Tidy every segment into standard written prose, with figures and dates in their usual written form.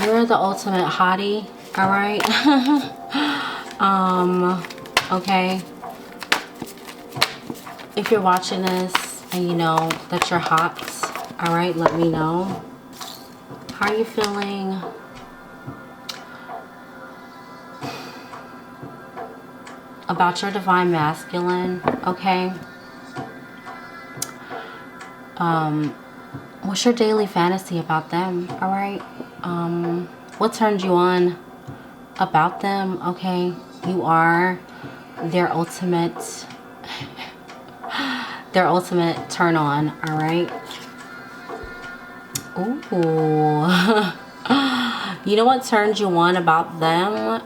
You're the ultimate hottie, all right? Okay. If you're watching this and you know that you're hot, all right, let me know. How are you feeling about your divine masculine, okay? What's your daily fantasy about them, all right? What turns you on about them, okay? You are their ultimate turn on, all right? Ooh. You know what turns you on about them,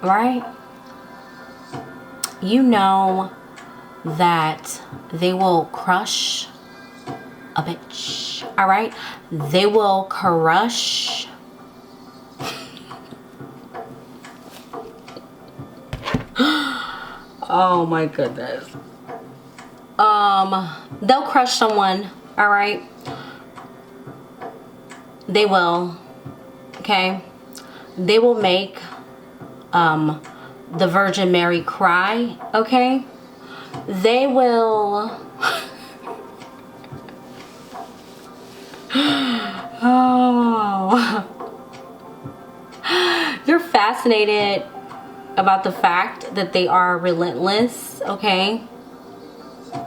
right? You know that they will crush a bitch, all right? They will crush oh my goodness. They'll crush someone, all right? They will, okay? They will make the Virgin Mary cry, okay? They will oh. You're fascinated about the fact that they are relentless, okay?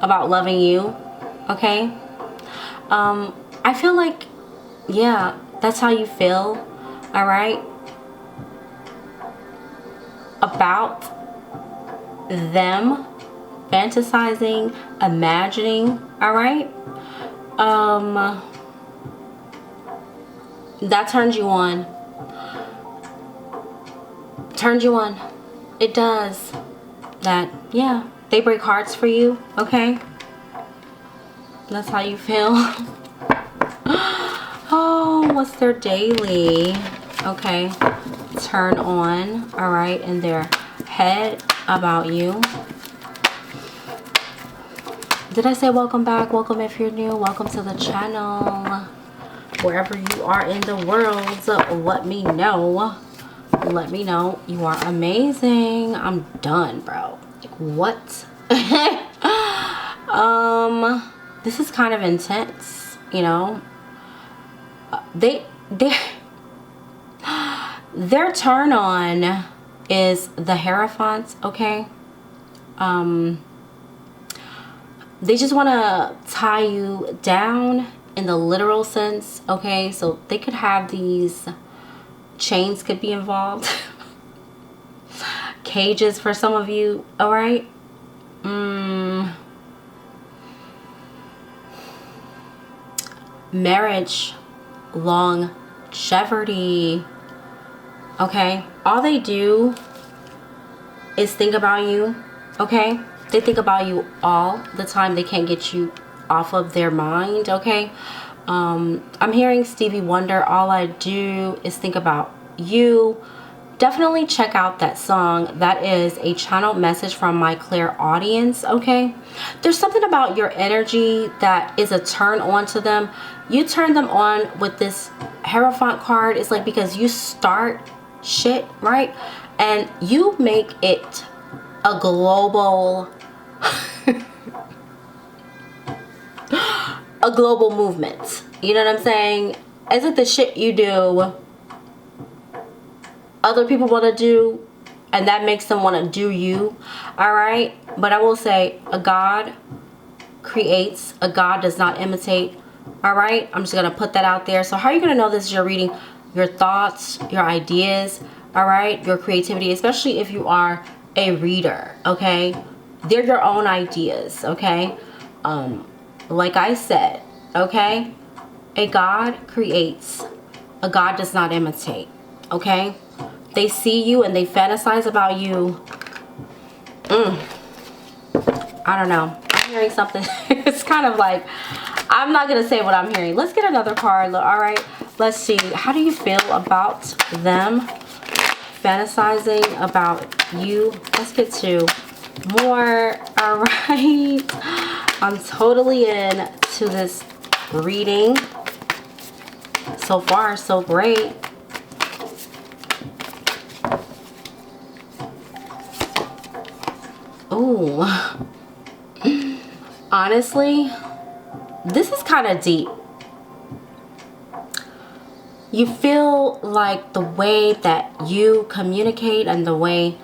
About loving you, okay? I feel like, yeah, that's how you feel, all right? About them fantasizing, imagining, all right? That turns you on. Turns you on. It does. That, yeah, they break hearts for you, okay? That's how you feel. Oh, what's their daily? Okay, turn on, all right, in their head about you. Did I say welcome back? Welcome if you're new. Welcome to the channel. Wherever you are in the world, let me know. Let me know. You are amazing. I'm done, bro. Like, what? This is kind of intense, you know. Their turn on is the Hierophant, okay? They just want to tie you down in the literal sense, okay? So they could have these chains could be involved. Cages for some of you, all right? Marriage, longevity, okay? All they do is think about you, okay? They think about you all the time. They can't get you off of their mind, okay? I'm hearing Stevie Wonder, all I do is think about you. Definitely check out that song. That is a channeled message from my clear audience, okay? There's something about your energy that is a turn on to them. You turn them on with this Hierophant card. It's like because you start shit, right? And you make it a global a global movement. You know what I'm saying? It's like the shit you do other people want to do, and that makes them want to do you, all right? But I will say, a God creates, a God does not imitate, all right? I'm just gonna put that out there. So how are you gonna know this is your reading? Your thoughts, your ideas, all right? Your creativity, especially if you are a reader, okay? They're your own ideas, okay? Like I said, okay? A God creates, a God does not imitate, okay? They see you and they fantasize about you. I don't know. I'm hearing something. It's kind of like, I'm not going to say what I'm hearing. Let's get another card. All right. Let's see. How do you feel about them fantasizing about you? Let's get to more. All right. I'm totally in to this reading. So far, so great. Oh, honestly, this is kind of deep. You feel like the way that you communicate and the way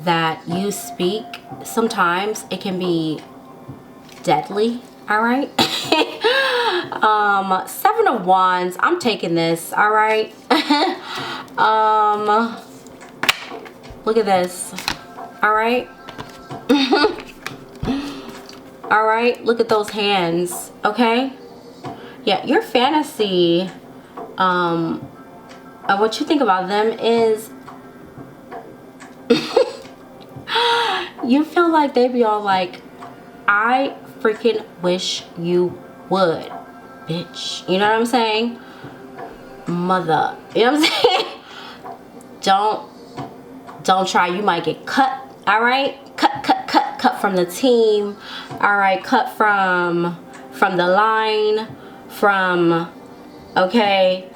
that you speak, sometimes it can be deadly. All right. Seven of Wands, I'm taking this. All right. Look at this. All right. All right, look at those hands. Okay. Yeah, your fantasy, and what you think about them is you feel like they be all like, I freaking wish you would, bitch. You know what I'm saying? Mother. You know what I'm saying? Don't try. You might get cut. All right? Cut from the team. All right? Cut from the line, from, okay,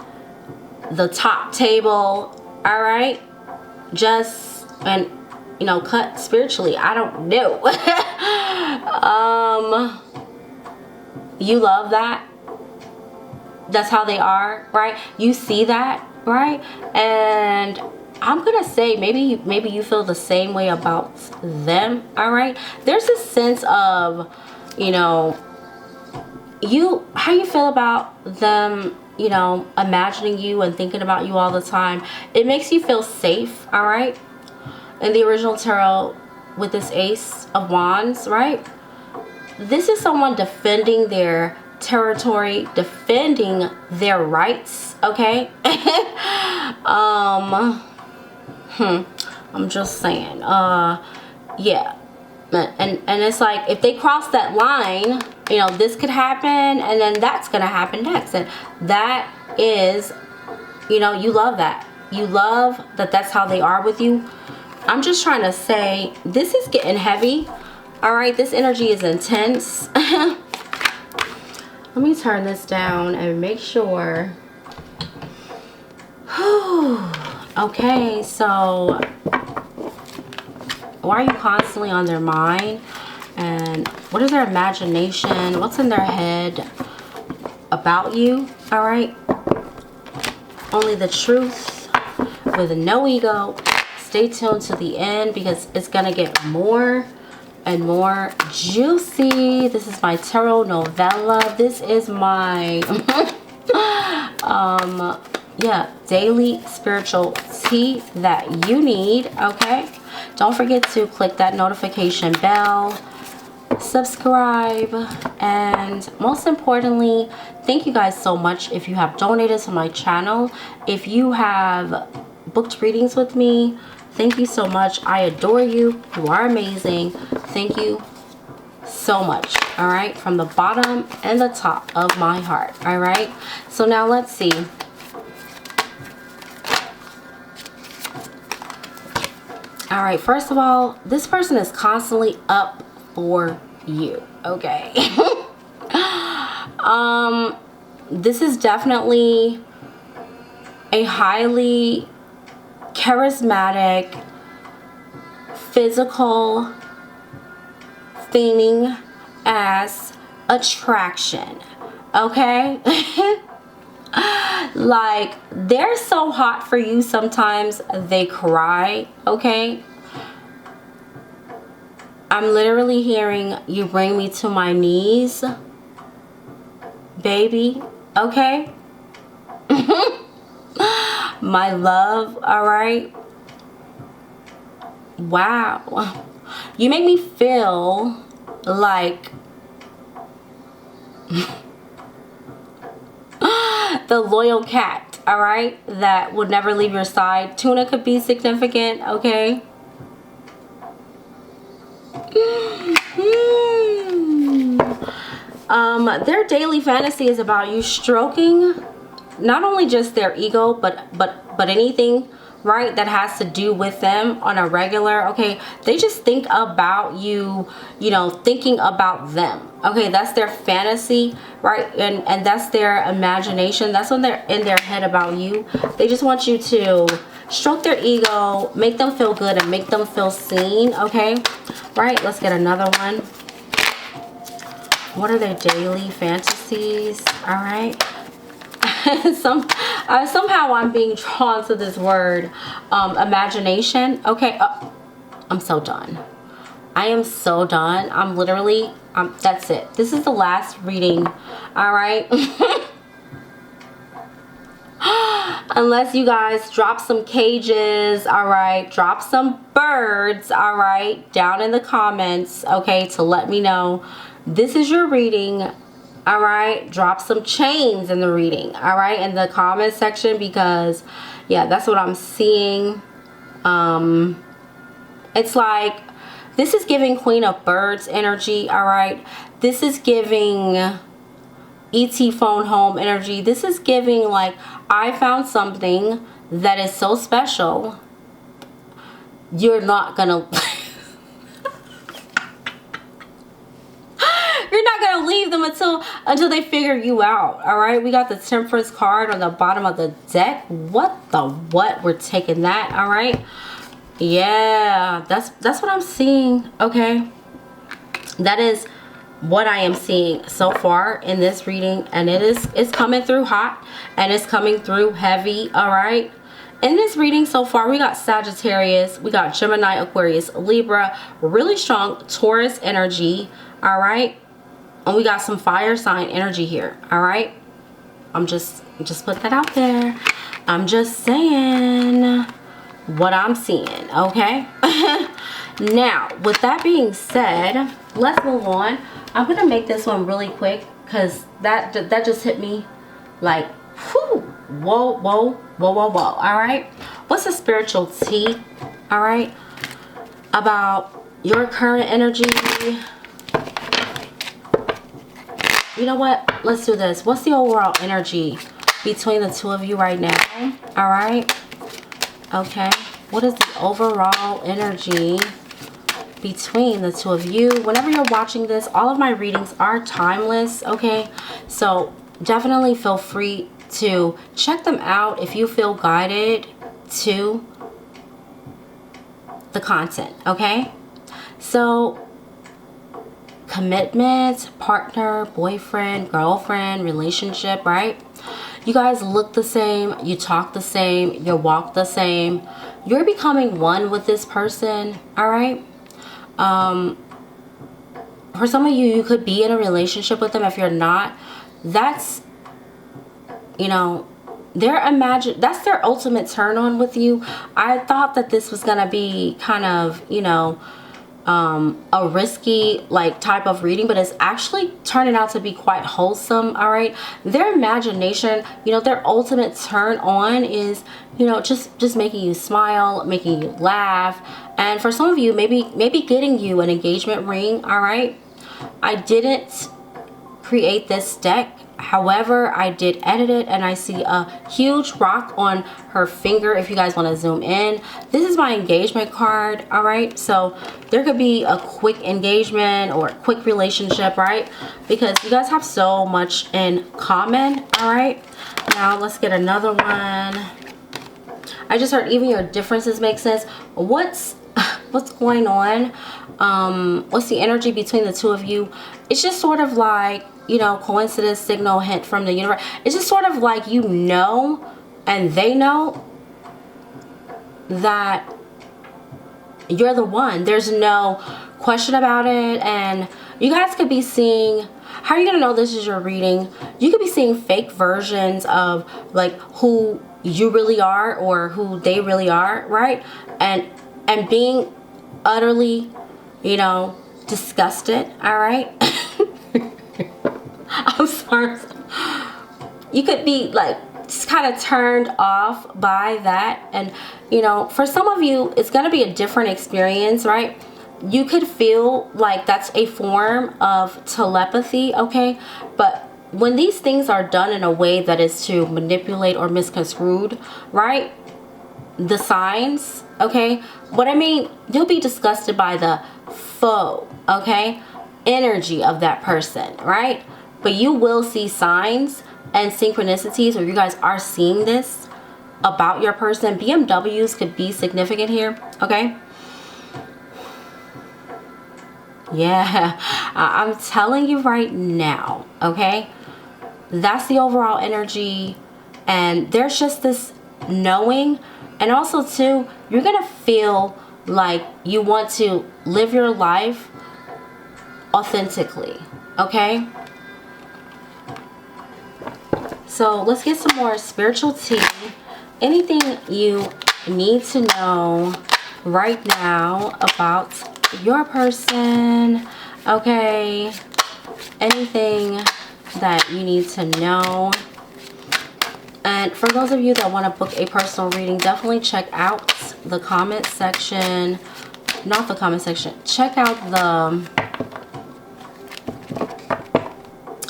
the top table. All right? Just, and you know, cut spiritually. I don't know. You love that. That's how they are, right? You see that, right? And I'm gonna say maybe you feel the same way about them. All right, there's a sense of, you know, how you feel about them, you know, imagining you and thinking about you all the time. It makes you feel safe. All right. In the original tarot with this Ace of Wands, right? This is someone defending their territory, defending their rights, okay? I'm just saying. Yeah. And it's like, if they cross that line, you know, this could happen, and then that's gonna happen next. And that is, you know, you love that. You love that that's how they are with you. I'm just trying to say, this is getting heavy. All right, this energy is intense. Let me turn this down and make sure. Okay, so why are you constantly on their mind? And what is their imagination? What's in their head about you? All right. Only the truth with no ego. Stay tuned to the end because it's gonna get more and more juicy. This is my tarot novella. This is my yeah, daily spiritual tea that you need. Okay, don't forget to click that notification bell, subscribe, and most importantly, thank you guys so much if you have donated to my channel. If you have booked readings with me, thank you so much. I adore you. You are amazing. Thank you so much. All right, from the bottom and the top of my heart. All right, so now let's see. All right, first of all, this person is constantly up for you. Okay. This is definitely a highly charismatic, physical, feigning ass attraction. Okay. Like, they're so hot for you sometimes they cry. Okay, I'm literally hearing you bring me to my knees, baby. Okay. My love. All right. Wow, you make me feel like the loyal cat, all right, that would never leave your side. Tuna could be significant. Okay. Their daily fantasy is about you stroking not only just their ego, but anything, right, that has to do with them on a regular. Okay, they just think about you, you know, thinking about them. Okay, that's their fantasy, right? And that's their imagination. That's when they're in their head about you. They just want you to, Stroke their ego, make them feel good, and make them feel seen, okay? Right, let's get another one. What are their daily fantasies? All right. Somehow I'm being drawn to this word, imagination. Okay, I'm so done. I am so done. I'm literally, that's it. This is the last reading. All right. Unless you guys drop some cages, all right, drop some birds, all right, down in the comments, okay, to let me know this is your reading, all right. Drop some chains in the reading, all right, in the comment section, because yeah, that's what I'm seeing. It's like this is giving Queen of Birds energy, all right. This is giving ET phone home energy. This is giving like, I found something that is so special, you're not gonna you're not gonna leave them until they figure you out. All right, we got the Temperance card on the bottom of the deck. What the what? We're taking that. All right, yeah, that's what I'm seeing. Okay, that is what I am seeing so far in this reading, and it's coming through hot, and it's coming through heavy. All right, in this reading so far, we got Sagittarius, we got Gemini, Aquarius, Libra, really strong Taurus energy. All right, and we got some fire sign energy here. All right, I'm just put that out there. I'm just saying what I'm seeing. Okay. Now, with that being said, let's move on. I'm gonna make this one really quick because that just hit me like, whew, whoa, whoa, whoa, whoa, whoa. All right, what's the spiritual tea, all right, about your current energy? You know what, let's do this. What's the overall energy between the two of you right now? All right, okay, what is the overall energy between the two of you? Whenever you're watching this, all of my readings are timeless, okay? So definitely feel free to check them out if you feel guided to the content, okay? So commitment, partner, boyfriend, girlfriend, relationship, right? You guys look the same, you talk the same, you walk the same. You're becoming one with this person, all right? For some of you, you could be in a relationship with them. If you're not, that's, you know, that's their ultimate turn on with you. I thought that this was gonna be kind of, you know, a risky like type of reading, but it's actually turning out to be quite wholesome. All right, their imagination, you know, their ultimate turn on is, you know, just making you smile, making you laugh, and for some of you, maybe getting you an engagement ring. All right, I didn't create this deck, however I did edit it, and I see a huge rock on her finger. If you guys want to zoom in, this is my engagement card. All right, so there could be a quick engagement or a quick relationship, right? Because you guys have so much in common. All right, now let's get another one. I just heard even your differences make sense. What's going on? What's the energy between the two of you? It's just sort of like, you know, coincidence, signal, hint from the universe. It's just sort of like, you know, and they know that you're the one. There's no question about it. And you guys could be seeing, how are you gonna know this is your reading? You could be seeing fake versions of like who you really are or who they really are, right? And being utterly, you know, disgusted. All right. I'm sorry. You could be like just kind of turned off by that. And, you know, for some of you, it's going to be a different experience, right? You could feel like that's a form of telepathy, okay? But when these things are done in a way that is to manipulate or misconstrued, right? The signs, okay? What I mean, you'll be disgusted by the faux, okay? Energy of that person, right? But you will see signs and synchronicities where you guys are seeing this, about your person. BMWs could be significant here, okay? Yeah, I'm telling you right now, okay? That's the overall energy. And there's just this knowing. And also, too, you're going to feel like you want to live your life authentically, okay? So let's get some more spiritual tea. Anything you need to know right now about your person, okay? Anything that you need to know. And for those of you that want to book a personal reading, definitely check out the comment section. Not the comment section. Check out the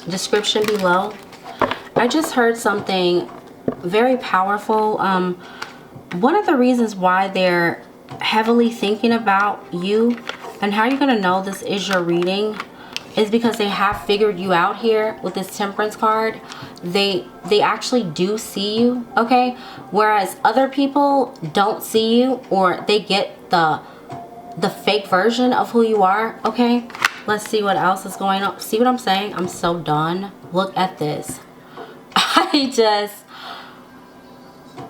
description below. I just heard something very powerful. One of the reasons why they're heavily thinking about you and how you're going to know this is your reading is because they have figured you out here with this Temperance card. They actually do see you, okay? Whereas other people don't see you, or they get the fake version of who you are, okay? Let's see what else is going on. See what I'm saying? I'm so done. Look at this.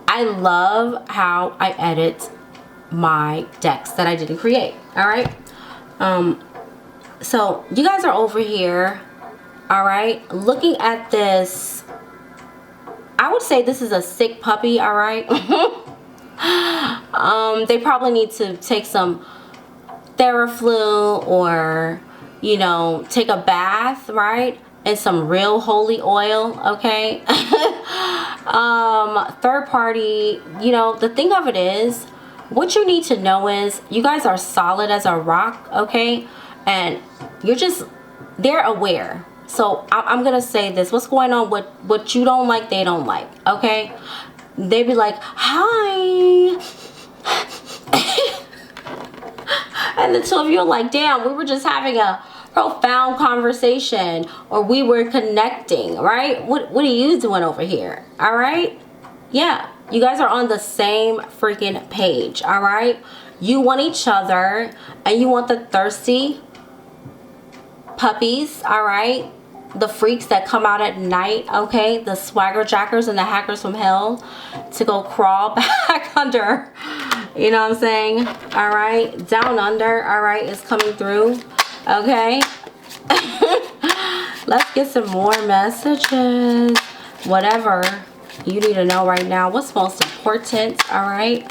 I love how I edit my decks that I didn't create, all right? So you guys are over here, all right, looking at this. I would say this is a sick puppy, all right? They probably need to take some Theraflu, or, you know, take a bath, right? And some real holy oil, okay? Third party, you know, the thing of it is, what you need to know is you guys are solid as a rock, okay? And you're just, they're aware. So I'm gonna say this, what's going on, what you don't like, they don't like, okay? They be like, hi. And the two of you are like, damn, we were just having a profound conversation, or we were connecting, right? What are you doing over here? All right? Yeah, you guys are on the same freaking page, all right? You want each other, and you want the thirsty puppies, all right? The freaks that come out at night, okay? The swagger jackers and the hackers from hell to go crawl back under, you know what I'm saying? All right, down under, all right, is coming through, okay? Let's get some more messages. Whatever you need to know right now. What's most important, all right,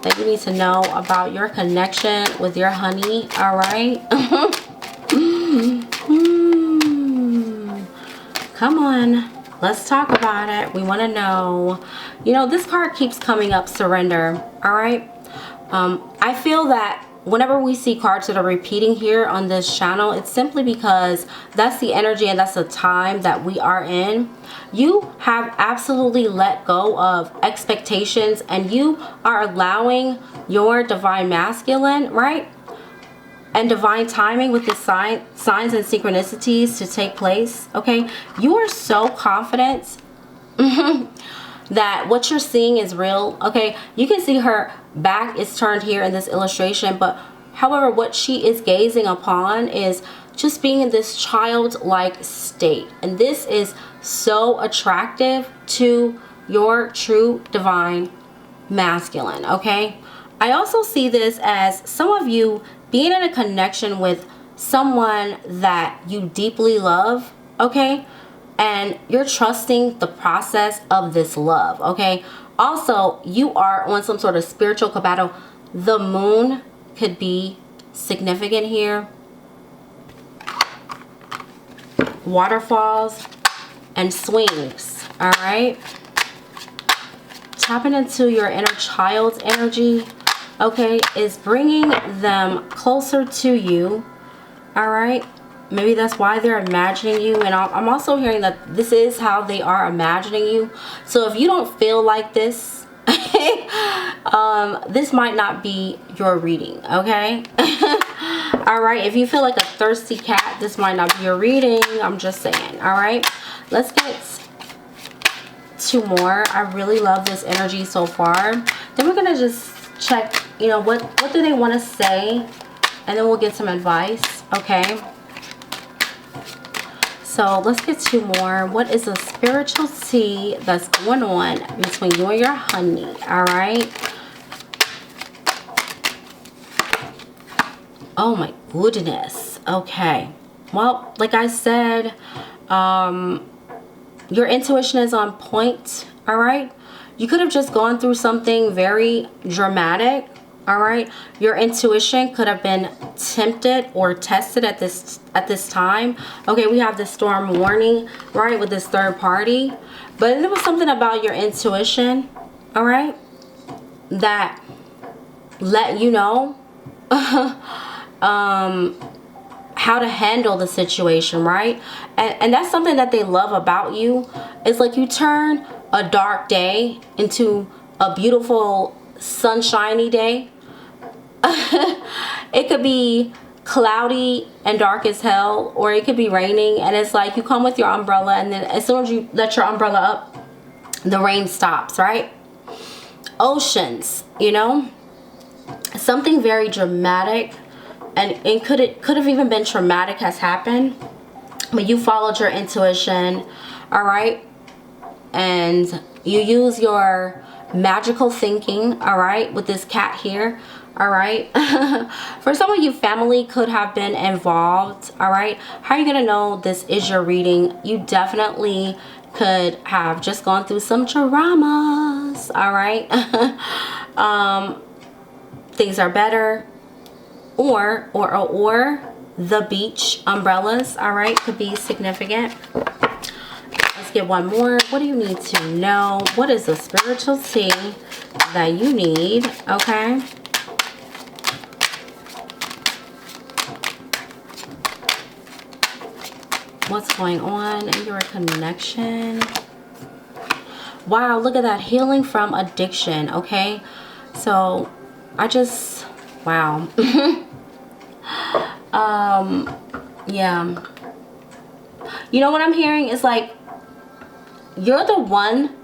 that you need to know about your connection with your honey, all right? Come on, let's talk about it. We want to know. You know, this card keeps coming up, surrender, all right? I feel that whenever we see cards that are repeating here on this channel, it's simply because that's the energy and that's the time that we are in. You have absolutely let go of expectations, and you are allowing your divine masculine, right, and divine timing with the signs and synchronicities to take place, okay? You are so confident that what you're seeing is real, okay? You can see her back is turned here in this illustration, but however, what she is gazing upon is just being in this childlike state. And this is so attractive to your true divine masculine, okay? I also see this as some of you being in a connection with someone that you deeply love, okay? And you're trusting the process of this love, okay? Also, you are on some sort of spiritual battle. The moon could be significant here. Waterfalls and swings, all right? Tapping into your inner child's energy, okay, is bringing them closer to you, all right? Maybe that's why they're imagining you. And I'm also hearing that this is how they are imagining you. So if you don't feel like this, this might not be your reading, okay? All right, if you feel like a thirsty cat, this might not be your reading. I'm just saying, all right? Let's get 2 more. I really love this energy so far. Then we're going to just check, you know, what do they want to say? And then we'll get some advice, okay? So let's get 2 more. What is the spiritual tea that's going on between you and your honey? All right. Oh my goodness. Okay. Well, like I said, your intuition is on point. All right. You could have just gone through something very dramatic. All right. Your intuition could have been tempted or tested at this time. Okay, we have the storm warning, right, with this third party. But there was something about your intuition, all right, that let you know how to handle the situation, right? And that's something that they love about you. It's like you turn a dark day into a beautiful sunshiny day. It could be cloudy and dark as hell, or it could be raining, and it's like you come with your umbrella, and then as soon as you let your umbrella up, the rain stops, right? Oceans, you know, something very dramatic, and it could have even been traumatic has happened, but you followed your intuition, all right, and you use your magical thinking, all right, with this cat here. All right. For some of you, family could have been involved. All right. How are you going to know this is your reading? You definitely could have just gone through some dramas. All right. Things are better. Or the beach umbrellas. All right. Could be significant. Let's get one more. What do you need to know? What is the spiritual tea that you need? Okay. What's going on in your connection? Wow, look at that. Healing from addiction. Okay. So I just, wow. Yeah. You know what I'm hearing? It's like, you're the one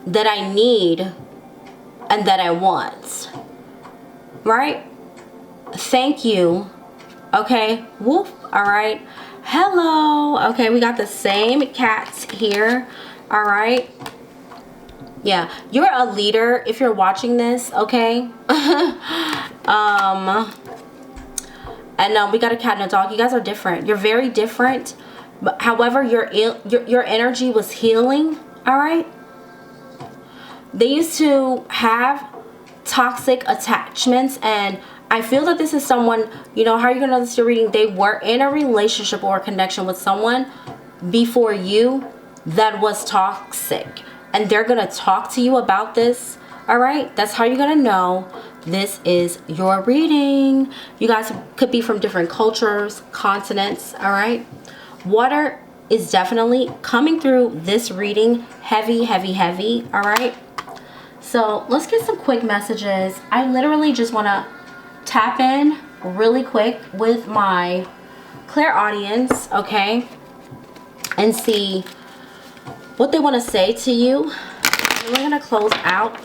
that I need and that I want. Right? Thank you. Okay. Woof. All right. Hello. Okay, we got the same cats here. All right. Yeah, you're a leader if you're watching this, okay? And we got a cat and a dog. You guys are different. You're very different. But however, your energy was healing, all right? They used to have toxic attachments, and I feel that this is someone, you know, how are you going to know this you're reading? They were in a relationship or a connection with someone before you that was toxic. And they're going to talk to you about this. All right. That's how you're going to know this is your reading. You guys could be from different cultures, continents. All right. Water is definitely coming through this reading. Heavy, heavy, heavy. All right. So let's get some quick messages. I literally just want to tap in really quick with my clairaudience, okay, and see what they want to say to you. And we're going to close out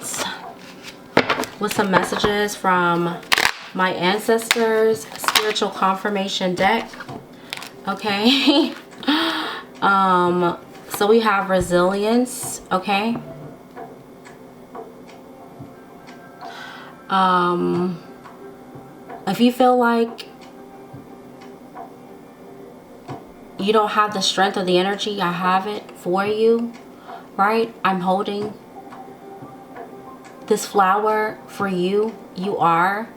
with some messages from my ancestors spiritual confirmation deck, okay. So we have resilience, okay. If you feel like you don't have the strength or the energy, I have it for you, right? I'm holding this flower for you. You are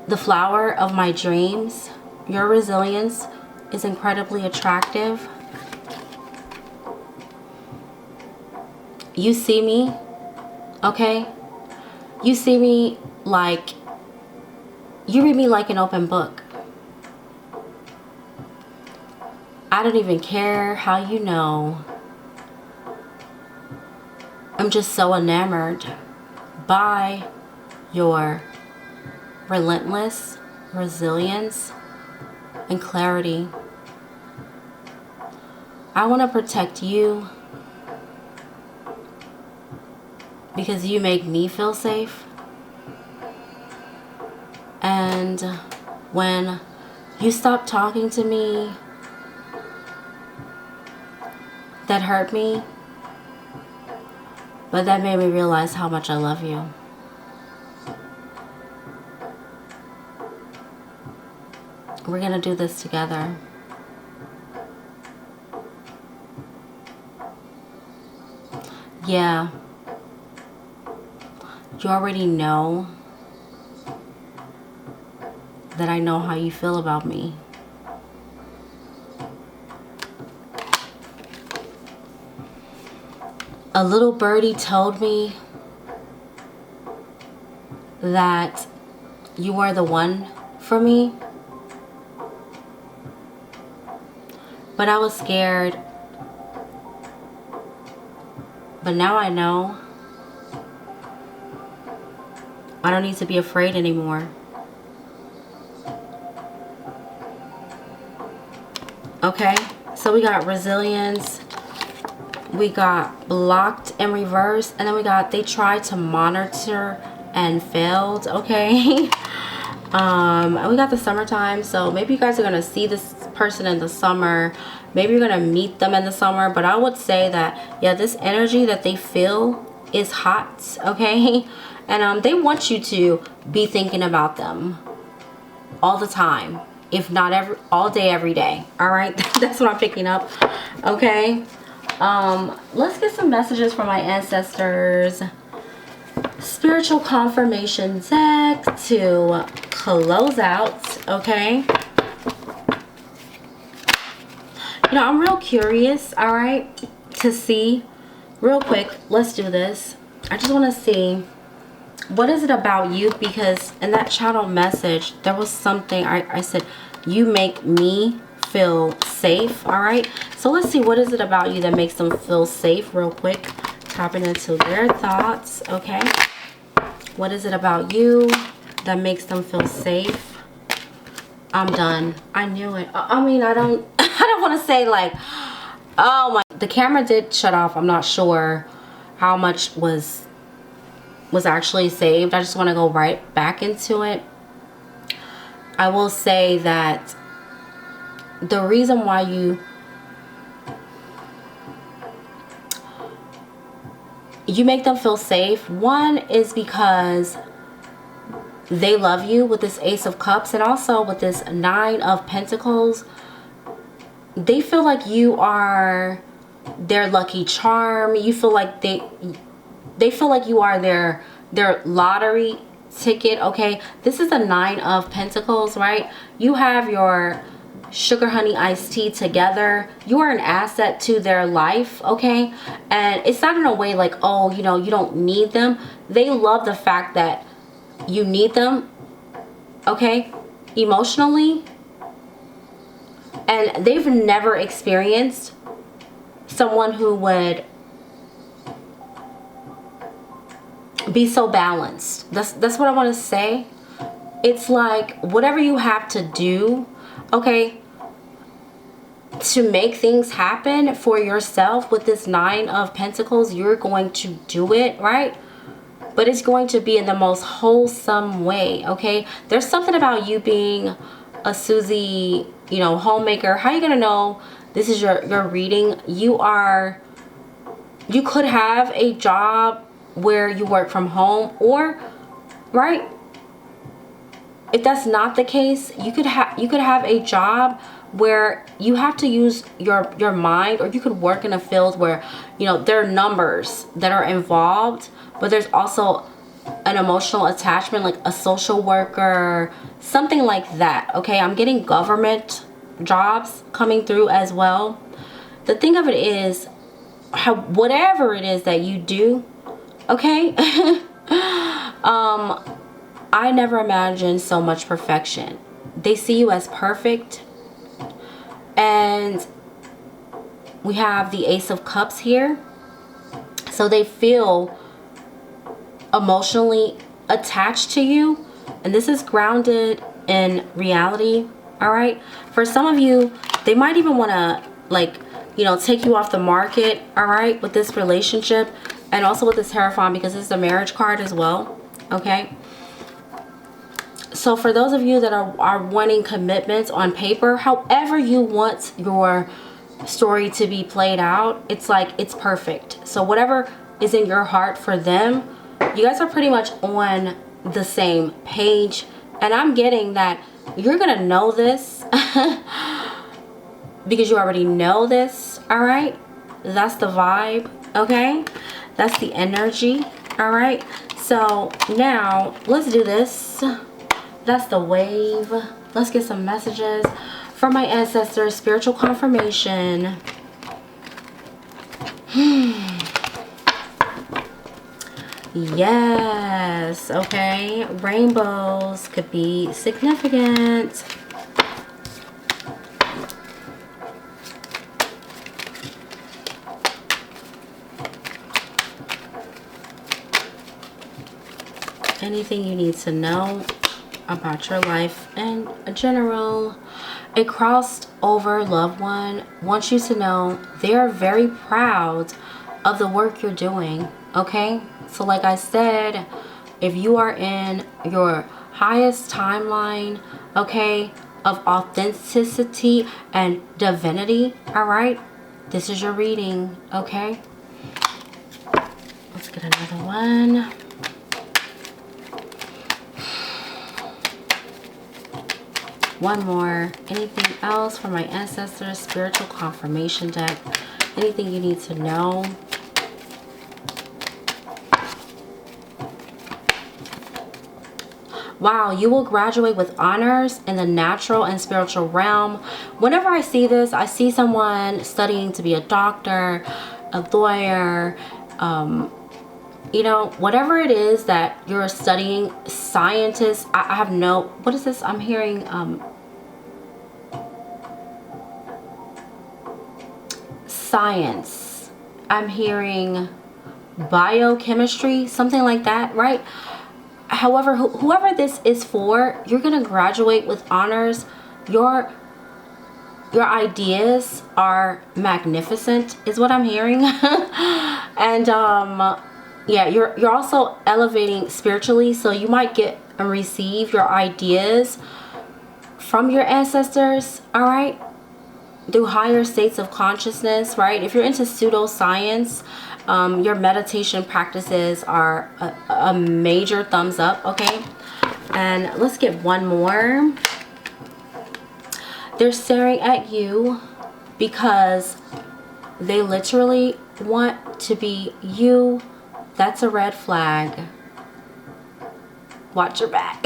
the flower of my dreams. Your resilience is incredibly attractive. You see me, okay? You see me like, you read me like an open book. I don't even care how you know. I'm just so enamored by your relentless resilience and clarity. I want to protect you because you make me feel safe. And when you stop talking to me, that hurt me, but that made me realize how much I love you. We're gonna do this together. Yeah. You already know that I know how you feel about me. A little birdie told me that you are the one for me. But I was scared. But now I know. I don't need to be afraid anymore. Okay, so we got resilience. We got blocked and reversed. And then we got they tried to monitor and failed. Okay. And we got the summertime. So maybe you guys are going to see this person in the summer. Maybe you're going to meet them in the summer. But I would say that, yeah, this energy that they feel is hot. Okay. And they want you to be thinking about them all the time. If not all day, every day. All right. That's what I'm picking up. Okay. Let's get some messages from my ancestors. Spiritual confirmation deck to close out. Okay. You know, I'm real curious, all right, to see real quick. Let's do this. I just want to see what is it about you, because in that channel message there was something I said, you make me feel safe. All right, so let's see, what is it about you that makes them feel safe real quick, tapping into their thoughts. Okay, what is it about you that makes them feel safe? I'm done. I knew it. I mean, I don't want to say like, oh my, the camera did shut off. I'm not sure how much was actually saved. I just want to go right back into it. I will say that the reason why you make them feel safe, one is because they love you with this Ace of Cups, and also with this Nine of Pentacles. They feel like you are their lucky charm. You feel like they feel like you are their lottery ticket. Okay, this is a Nine of Pentacles, right? You have your sugar honey iced tea together. You are an asset to their life. Okay, and it's not in a way like, oh, you know, you don't need them. They love the fact that you need them. Okay, emotionally. And they've never experienced someone who would be so balanced. That's what I want to say. It's like whatever you have to do, okay, to make things happen for yourself with this Nine of Pentacles, you're going to do it, right? But it's going to be in the most wholesome way. Okay, there's something about you being a Susie, you know, homemaker. How are you gonna know this is your reading? You could have a job where you work from home, or right, if that's not the case, you could have a job where you have to use your mind, or you could work in a field where, you know, there are numbers that are involved, but there's also an emotional attachment, like a social worker, something like that. Okay, I'm getting government jobs coming through as well. The thing of it is, whatever it is that you do, okay, I never imagined so much perfection. They see you as perfect. And we have the Ace of Cups here. So they feel emotionally attached to you, and this is grounded in reality. All right, for some of you, they might even want to, like, you know, take you off the market. All right, with this relationship, And also with this Hierophant, because it's the marriage card as well. Okay. So for those of you that are wanting commitments on paper, however you want your story to be played out, it's like, it's perfect. So whatever is in your heart for them, you guys are pretty much on the same page. And I'm getting that you're gonna know this because you already know this. All right, that's the vibe. Okay, that's the energy. All right, so now let's do this. That's the wave. Let's get some messages from my ancestors, spiritual confirmation. Yes, okay. Rainbows could be significant. Anything you need to know about your life in general. A crossed over loved one wants you to know they are very proud of the work you're doing. Okay, so like I said, if you are in your highest timeline, okay, of authenticity and divinity, all right, this is your reading. Okay, let's get another one. One more. Anything else from my ancestors, spiritual confirmation deck? Anything you need to know? Wow, you will graduate with honors in the natural and spiritual realm. Whenever I see this, I see someone studying to be a doctor, a lawyer, you know, whatever it is that you're studying, scientists. I have no, what is this? I'm hearing science. I'm hearing biochemistry, something like that, right? However, whoever this is for, you're gonna graduate with honors. Your ideas are magnificent, is what I'm hearing. And yeah, you're also elevating spiritually, so you might get and receive your ideas from your ancestors, all right, through higher states of consciousness, right? If you're into pseudoscience, your meditation practices are a major thumbs up. Okay, and let's get one more. They're staring at you because they literally want to be you. That's a red flag. Watch your back.